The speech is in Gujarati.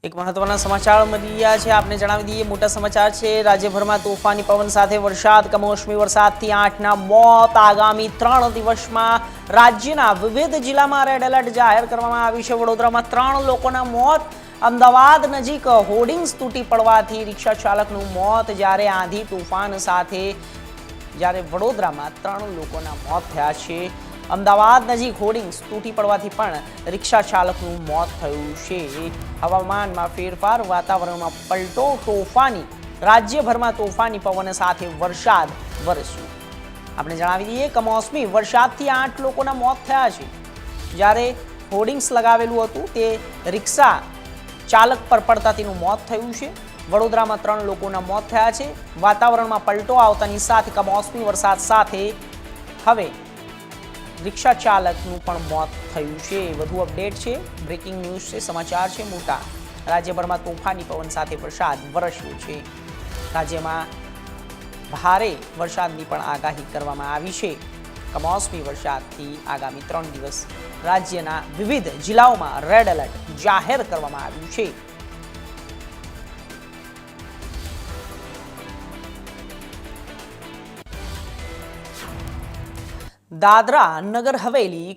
એક મહત્વના સમાચાર મળી રહ્યા છે। આપને જણાવી દઈએ મોટા સમાચાર છે। રાજ્યભરમાં તોફાની પવન સાથે વરસાદ, કમોસમી વરસાદથી 8ના મોત। આગામી 3 દિવસમાં રાજ્યના વિવિધ જિલ્લામાં રેડ એલર્ટ જાહેર કરવામાં આવ્યું છે। વડોદરામાં 3 લોકોના મોત। અમદાવાદ નજીક હોર્ડિંગ્સ તૂટી પડવાથી રિક્ષા ચાલકનું મોત। જ્યારે આંધી તોફાન સાથે વડોદરામાં 3 લોકોના મોત થયા છે। અમદાવાદ નજીક હોર્ડિંગ્સ તૂટી પડવાથી પણ રિક્ષા ચાલકનું મોત થયું છે। હવામાનમાં ફેરફાર, વાતાવરણમાં પલટો, તોફાની રાજ્યભરમાં તોફાની પવન સાથે વરસાદ વરસ્યો। આપણે જણાવી દઈએ કમોસમી વરસાદથી 8 લોકોના મોત થયા છે। જ્યારે હોર્ડિંગ્સ લગાવેલું હતું તે રિક્ષા ચાલક પર પડતા તેનું મોત થયું છે। વડોદરામાં 3 લોકોના મોત થયા છે। વાતાવરણમાં પલટો આવતાની સાથે કમોસમી વરસાદ સાથે હવે રિક્ષા ચાલકનું પણ મોત થયું છે। વધુ અપડેટ છે, બ્રેકિંગ ન્યૂઝ છે, સમાચાર છે મોટા। રાજ્યભરમાં તોફાની પવન સાથે વરસાદ વરસ્યો છે। રાજ્યમાં ભારે વરસાદની પણ આગાહી કરવામાં આવી છે। કમોસમી વરસાદથી આગામી 3 દિવસ રાજ્યના વિવિધ જિલ્લાઓમાં રેડ એલર્ટ જાહેર કરવામાં આવ્યું છે। દાદરા નગર હવેલી